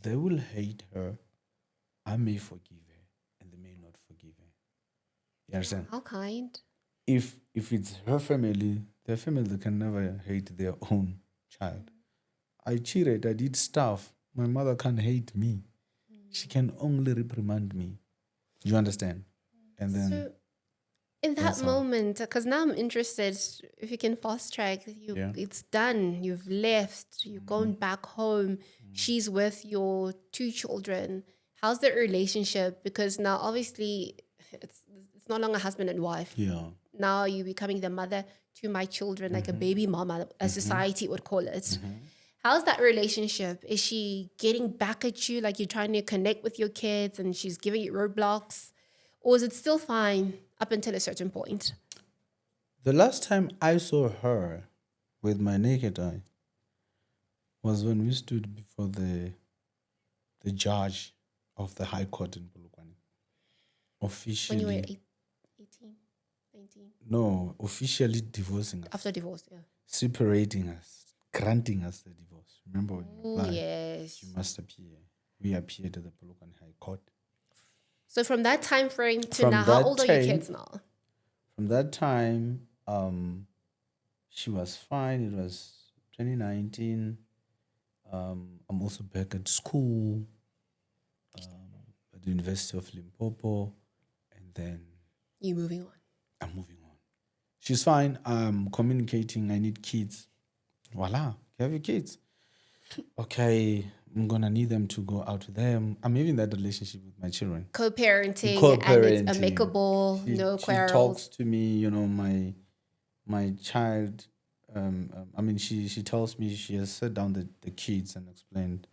They will hate her. I may forgive her, and they may not forgive her. You understand? How kind? If it's her family, their family, they can never hate their own child. I cheated, I did stuff. My mother can't hate me. She can only reprimand me. You understand? And then... So, in that moment, because now I'm interested, if you can fast track, it's done. You've left. You've gone back home. She's with your 2 children. How's the relationship? Because now, obviously, it's no longer husband and wife. Yeah. Now you're becoming the mother to my children, like a baby mama, as society would call it. How's that relationship? Is she getting back at you like you're trying to connect with your kids and she's giving you roadblocks? Or is it still fine up until a certain point? The last time I saw her with my naked eye was when we stood before the the judge of the High Court in Polokwane When you were officially 18, 19? no officially divorcing us, After divorce, yeah. separating us, granting us the divorce. Remember when you Oh, applied, yes. you must appear. We appeared at the Polokwane High Court. So from that time frame to From now, how that old are your time- kids now? From that time, she was fine. It was 2019. I'm also back at school at the University of Limpopo, and then You moving on. I'm moving on. She's fine. I'm communicating. I need kids. Voila, you have your kids. Okay, I'm gonna need them to go out with them. I'm having that relationship with my children. Co-parenting, and it's Co-parenting. amicable, no She quarrels. talks to me, my child. She tells me she has sat down the kids and explained,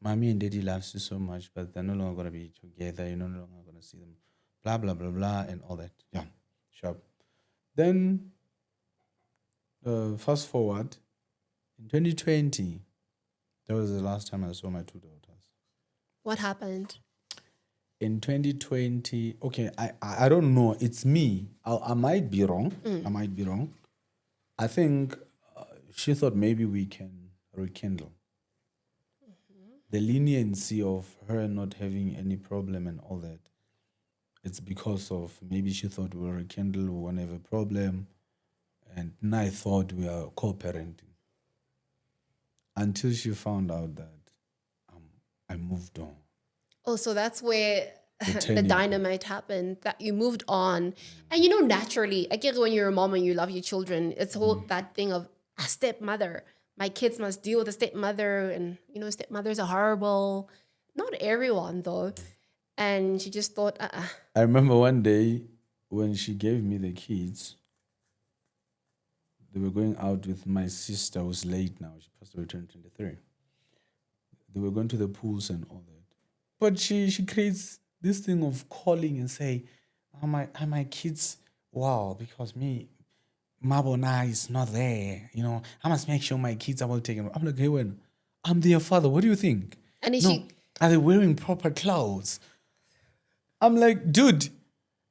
Mommy and Daddy loves you so much, but they're no longer gonna be together. You're no longer gonna see them, blah blah blah blah, and all that. Yeah, sure. Then, fast forward, in 2020, that was the last time I saw my two daughters. What happened? In 2020, okay, I don't know. It's me. I might be wrong. I might be wrong. I think she thought maybe we can rekindle. The leniency of her not having any problem and all that. It's because of maybe she thought we'll rekindle, we won't have a problem. And I thought we are co-parenting. Until she found out that I moved on. Oh, so that's where the turning dynamite happened, that you moved on. And naturally, I get when you're a mom and you love your children, it's whole that thing of a stepmother. My kids must deal with a stepmother, and stepmothers are horrible. Not everyone though. And she just thought, I remember one day when she gave me the kids, they were going out with my sister who's late now. She passed away in 2023. They were going to the pools and all that. But she creates this thing of calling and say, are my kids, wow, because me, Mabona is not there. I must make sure my kids are well taken. I'm like, hey, when I'm their father, what do you think? and then No, are they wearing proper clothes? I'm like, dude,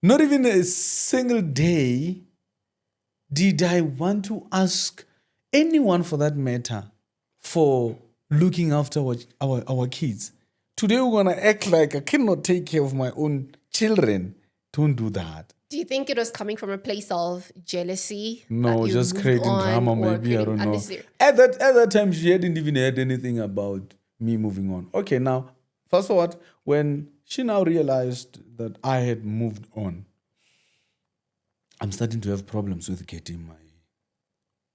not even a single day did I want to ask anyone for that matter for looking after our kids. Today we're going to act like I cannot take care of my own children. Don't do that. do you think it was coming from a place of jealousy? No, that you just moved creating on, drama, or maybe, I creating don't know. unnecessary- At that time, she hadn't even heard anything about me moving on. Okay, now, fast forward, when she now realized that I had moved on, I'm starting to have problems with getting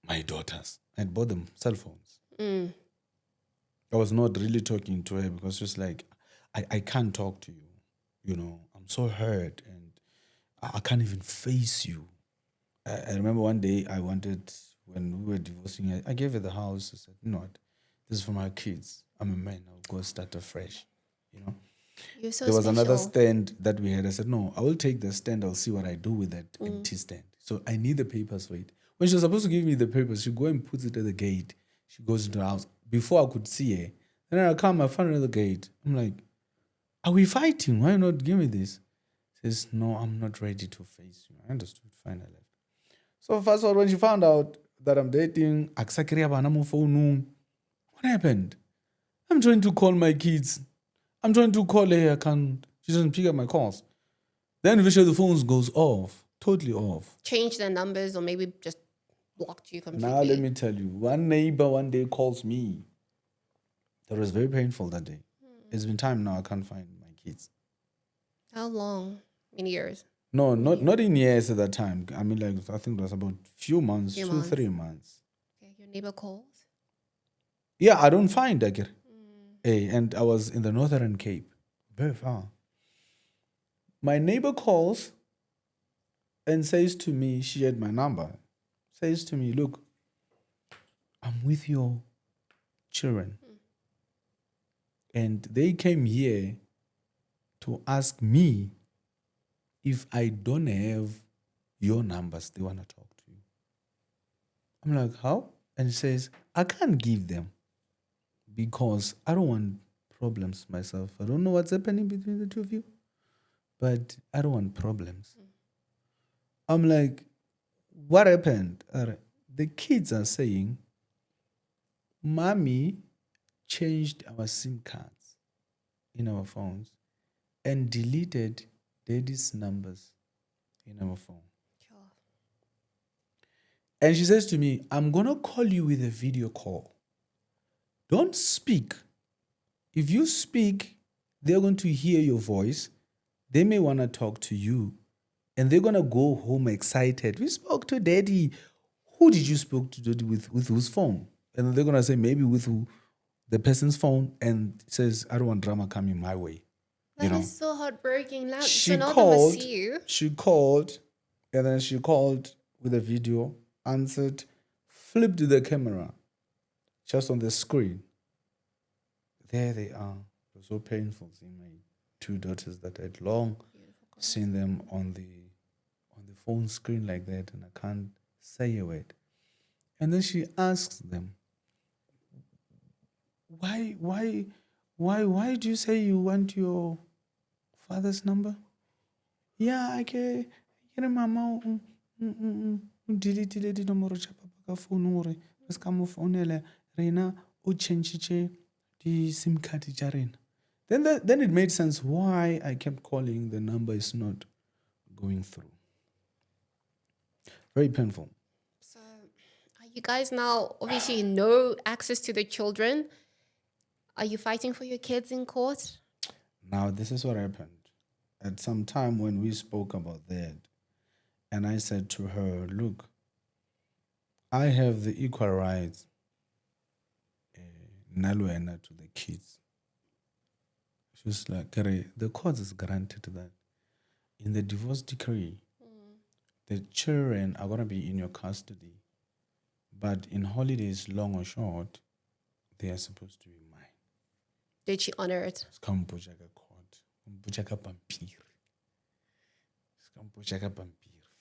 my daughters. I had bought them cell phones. I was not really talking to her because just like, I can't talk to you. I'm so hurt and I can't even face you. I remember one day when we were divorcing, I gave her the house. I said, you know what, this is for my kids. I'm a man. I'll go start afresh. You're so There was special. another stand that we had. I said, no, I will take the stand. I'll see what I do with that empty stand. So I need the papers for it. When she was supposed to give me the papers, she go and puts it at the gate. She goes into the house. Before I could see her, then I come, I found her at the gate. I'm like, are we fighting? Why not give me this? She says, no, I'm not ready to face you. I understood. Fine, I left. So first of all, when she found out that I'm dating, what happened? I'm trying to call my kids. I'm trying to call her. I can't. She doesn't pick up my calls. Then eventually the phone goes off. Totally off. Change their numbers, or maybe just blocked you completely. Now let me tell you. One neighbor one day calls me. That was very painful that day. It's been time now. I can't find my kids. How long? In years? No, not in years at that time. I mean, like, I think it was about few months, Few 2, months. 3 months. Okay, your neighbor calls. Yeah, I don't find Dagger. Hey, and I was in the Northern Cape. Very far. My neighbor calls and says to me, she had my number, says to me, look, I'm with your children. And they came here to ask me if I don't have your numbers, they want to talk to you. I'm like, how? And she says, I can't give them because I don't want problems myself. I don't know what's happening between the two of you, but I don't want problems. I'm like, what happened? The kids are saying, Mommy changed our SIM cards in our phones and deleted Daddy's numbers in our phone. Sure. And she says to me, I'm going to call you with a video call. Don't speak. If you speak, they're going to hear your voice. They may want to talk to you. And they're going to go home excited. We spoke to Daddy. Who did you speak to Daddy with whose phone? And they're going to say maybe with the person's phone, and says, I don't want drama coming my way. That is so heartbreaking. She so now called, they must see you. She called, and then she called with a video, answered, flipped the camera just on the screen. There they are. It was so painful seeing my two daughters that I'd long seen them on the phone screen like that, and I can't say a word. And then she asks them, why do you say you want your father's number? Yeah, I can mama delete dinomoro tša papa ka phone gore re ska mo founela rena o change di SIM card tša rena. Then it made sense why I kept calling. The number is not going through. Very painful. So are you guys now obviously no access to the children? Are you fighting for your kids in court? Now, this is what happened. At some time when we spoke about that, and I said to her, look, I have the equal rights to the kids. She's like, the court has granted that. In the divorce decree, the children are going to be in your custody, but in holidays, long or short, they are supposed to be mine. Did she honor it?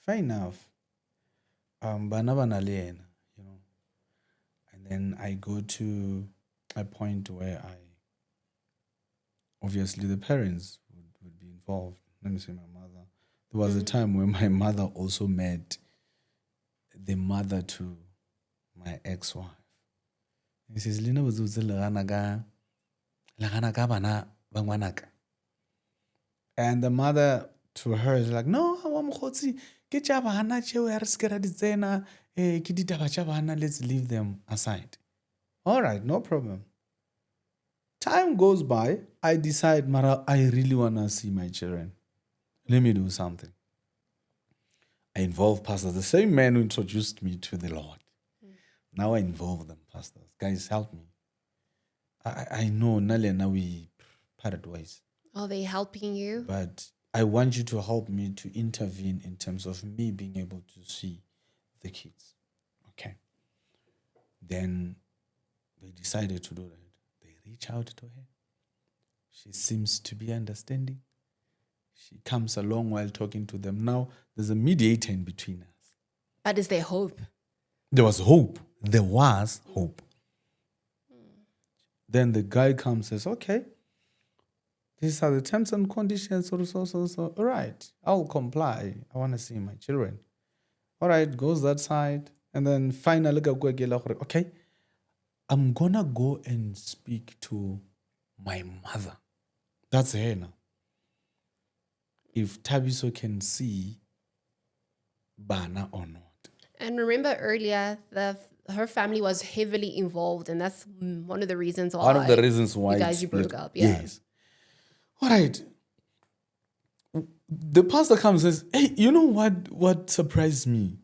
Fair enough. Bana le yena, you know. And then I go to a point where obviously the parents would be involved. Let me say my mother. There was a time when my mother also met the mother to my ex-wife. He says, Lina was and the mother to her is like, no, let's leave them aside. All right, no problem. Time goes by. I decide, Mara, I really want to see my children. Let me do something. I involve pastors, the same man who introduced me to the Lord. Now I involve them, pastors. Guys, help me. I know now we parted ways. Are they helping you? But I want you to help me to intervene in terms of me being able to see the kids. Okay. Then they decided to do that. They reach out to her. She seems to be understanding. She comes along while talking to them. Now there's a mediator in between us. But is there hope? There was hope. There was hope. Then the guy comes and says, okay, these are the terms and conditions. So. All right, I'll comply. I want to see my children. All right, goes that side. And then finally, okay, I'm going to go and speak to my mother. That's her now. If Thabiso can see Bana or not. And remember earlier, her family was heavily involved, and that's one of the reasons why. One of the reasons why you broke up. Yeah. Yes. All right. The pastor comes and says, hey, you know what surprised me?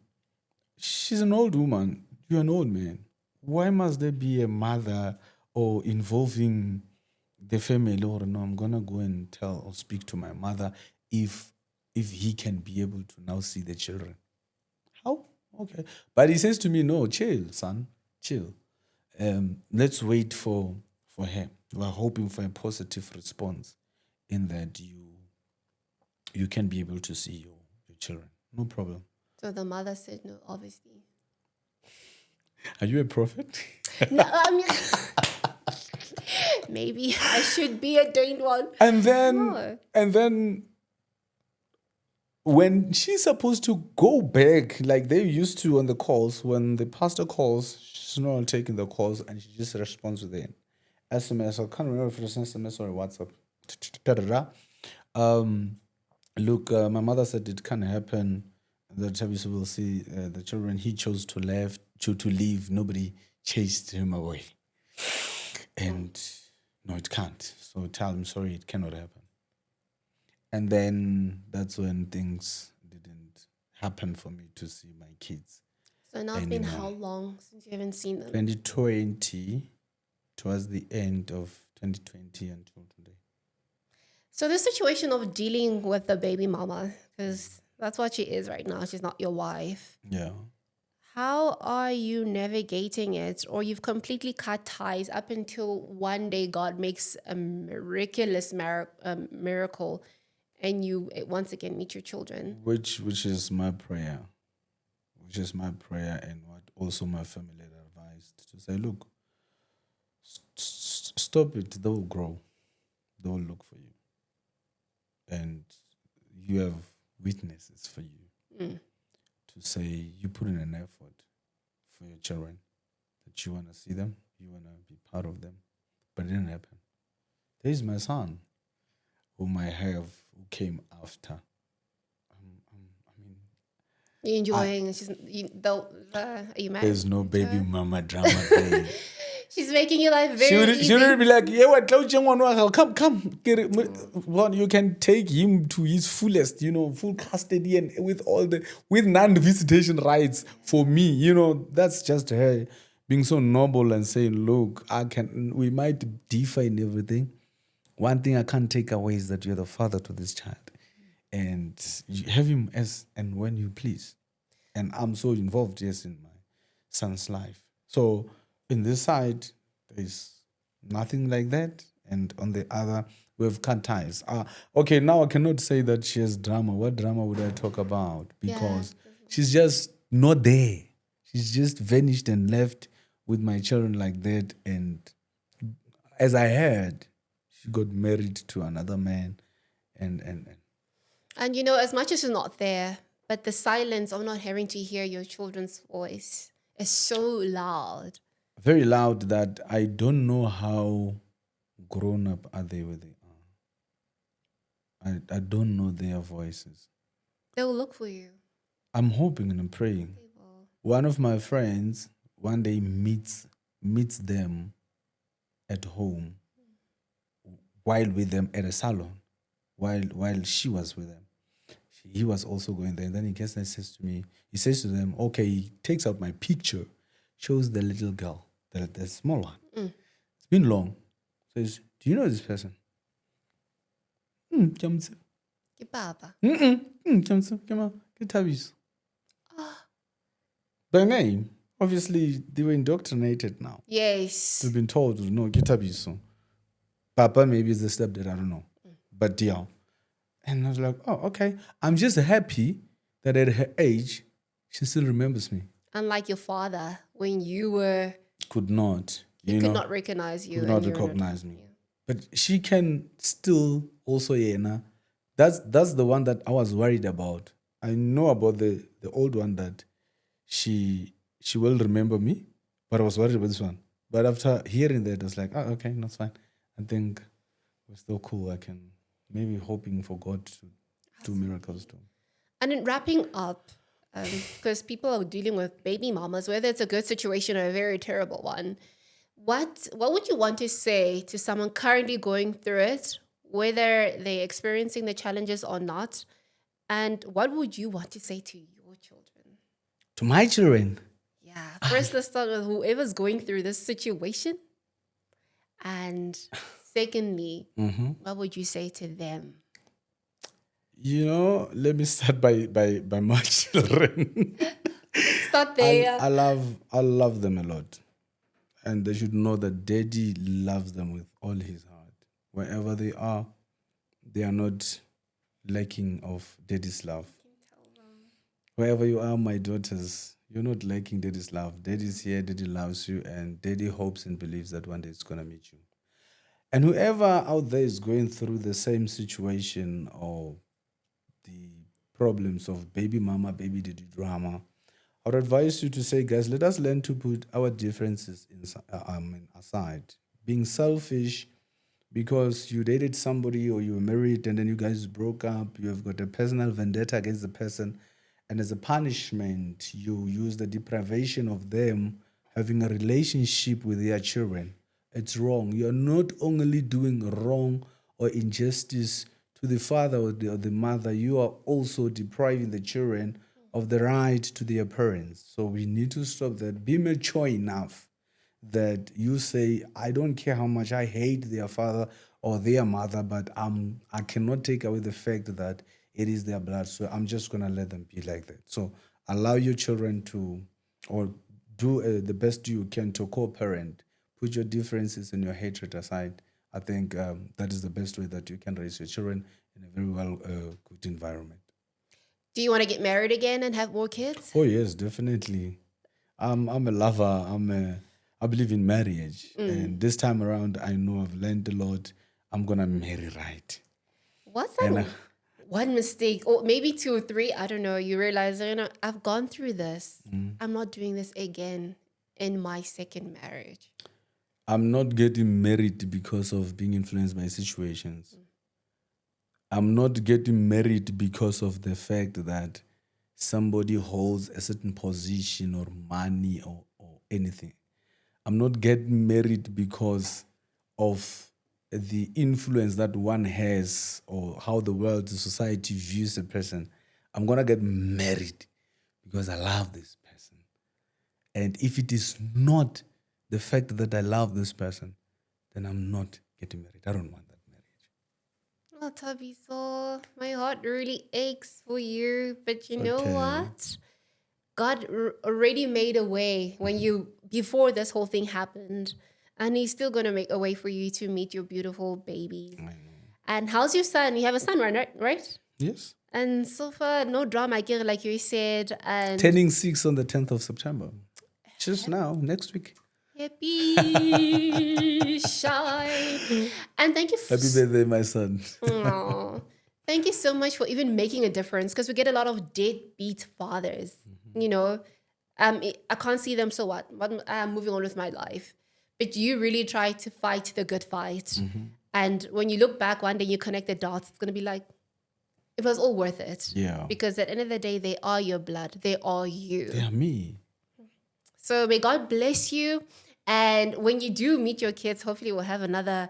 She's an old woman. You're an old man. Why must there be a mother or involving the family? Or no, I'm going to go and tell or speak to my mother if he can be able to now see the children. How? Okay. But he says to me, no, chill, son, chill. Let's wait for her. We're hoping for a positive response in that you can be able to see your children. No problem. So the mother said no, obviously. Are you a prophet? No, I mean, maybe I should be ordained one. And then, No. when she's supposed to go back, like they used to on the calls, when the pastor calls, she's not taking the calls and she just responds with an SMS. I can't remember if it's an SMS or a WhatsApp. Look, my mother said it can't happen. That Thabiso will see the children. He chose to leave. Nobody chased him away. And no, it can't. So tell him, sorry, it cannot happen. And then that's when things didn't happen for me to see my kids. So now it's been how long since you haven't seen them? 2020, towards the end of 2020 until today. So the situation of dealing with the baby mama, because that's what she is right now. She's not your wife. Yeah. How are you navigating it? Or you've completely cut ties up until one day God makes a miraculous miracle and you once again meet your children. Which is my prayer. Which is my prayer and what also my family had advised to say, look, stop it. They will grow. They will look for you. And you have witnesses for you to say you put in an effort for your children, that you want to see them, you want to be part of them. But it didn't happen. There is my son, whom I have, who came after. You're enjoying. Are you married? There's no baby mama drama there. She's making your life very easy. She would be like, yeah, what? Come. Get it. Well, you can take him to his fullest, full custody and with non-visitation rights for me. That's just her being so noble and saying, look, we might differ in everything. One thing I can't take away is that you're the father to this child. And you have him as and when you please. And I'm so involved, yes, in my son's life. So in this side, there's nothing like that. And on the other, we've cut ties. Okay, now I cannot say that she has drama. What drama would I talk about? Because she's just not there. She's just vanished and left with my children like that. And as I heard, she got married to another man. And as much as she's not there, but the silence of not having to hear your children's voice is so loud. Very loud that I don't know how grown up are they where they are. I don't know their voices. They will look for you. I'm hoping and I'm praying. One of my friends one day meets them at home while with them at a salon, while she was with them. He was also going there. And then he gets there and says to them, okay, he takes out my picture, shows the little girl, the small one. It's been long. Says, do you know this person? Thabiso. By name, obviously, they were indoctrinated now. Yes. They've been told, no, Thabiso. Papa maybe is the stepdad, I don't know. But yeah. And I was like, oh, okay. I'm just happy that at her age, she still remembers me. Unlike your father, when you were... Could not. He could not recognize you. Could not recognize me. Yeah. But she can still also, that's the one that I was worried about. I know about the old one that she will remember me, but I was worried about this one. But after hearing that, I was like, oh, okay, that's fine. I think we're still cool. I can... Maybe hoping for God to do miracles too. And in wrapping up, because people are dealing with baby mamas, whether it's a good situation or a very terrible one, what would you want to say to someone currently going through it, whether they're experiencing the challenges or not? And what would you want to say to your children? To my children? Yeah. First, let's start with whoever's going through this situation. And... secondly, what would you say to them? Let me start by my children. Start there. I love them a lot. And they should know that Daddy loves them with all his heart. Wherever they are not lacking of Daddy's love. Wherever you are, my daughters, you're not lacking Daddy's love. Daddy's here, Daddy loves you, and Daddy hopes and believes that one day it's going to meet you. And whoever out there is going through the same situation or the problems of baby mama, baby daddy drama, I would advise you to say, guys, let us learn to put our differences aside. Being selfish because you dated somebody or you were married and then you guys broke up, you have got a personal vendetta against the person, and as a punishment, you use the deprivation of them having a relationship with their children. It's wrong. You're not only doing wrong or injustice to the father or the mother, you are also depriving the children of the right to their parents. So we need to stop that. Be mature enough that you say, I don't care how much I hate their father or their mother, but I cannot take away the fact that it is their blood. So I'm just going to let them be like that. So allow your children to, or do the best you can to co-parent. Put your differences and your hatred aside. I think that is the best way that you can raise your children in a very good environment. Do you want to get married again and have more kids? Oh yes, definitely. I'm a lover. I believe in marriage, and this time around, I know I've learned a lot. I'm gonna marry right. What's that one mistake, or maybe 2 or 3? I don't know. You realize, I've gone through this. I'm not doing this again in my second marriage. I'm not getting married because of being influenced by situations. I'm not getting married because of the fact that somebody holds a certain position or money or anything. I'm not getting married because of the influence that one has or how the world, the society views a person. I'm going to get married because I love this person. And if it is not the fact that I love this person, then I'm not getting married. I don't want that marriage. Oh, Thabiso, my heart really aches for you. But you know what? God already made a way before this whole thing happened. And he's still going to make a way for you to meet your beautiful babies. I know. And how's your son? You have a son, right? Yes. And so far, no drama, like you said. And Turning 6 on the 10th of September. Just now, next week. Happy shine. And thank you. Happy birthday, my son. Thank you so much for even making a difference, because we get a lot of deadbeat fathers. I can't see them, so what? I'm moving on with my life. But you really try to fight the good fight. And when you look back one day, you connect the dots, it's going to be like, it was all worth it. Yeah. Because at the end of the day, they are your blood. They are you. They are me. So may God bless you. And when you do meet your kids, hopefully we'll have another,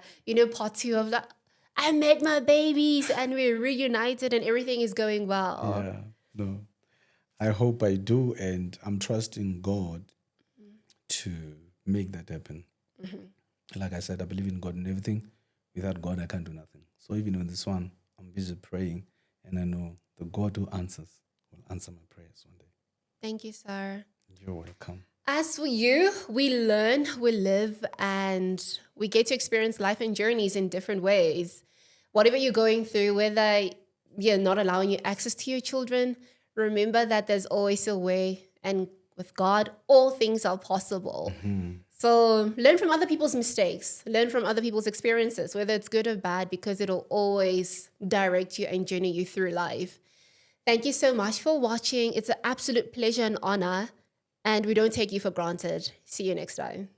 part 2 of that. I met my babies and we're reunited and everything is going well. Yeah. No. I hope I do. And I'm trusting God to make that happen. Like I said, I believe in God and everything. Without God, I can't do nothing. So even on this one, I'm busy praying. And I know the God who answers will answer my prayers one day. Thank you, sir. You're welcome. As for you, we learn, we live, and we get to experience life and journeys in different ways. Whatever you're going through, whether you're not allowing you access to your children, remember that there's always a way. And with God, all things are possible. So learn from other people's mistakes, learn from other people's experiences, whether it's good or bad, because it'll always direct you and journey you through life. Thank you so much for watching. It's an absolute pleasure and honor, and we don't take you for granted. See you next time.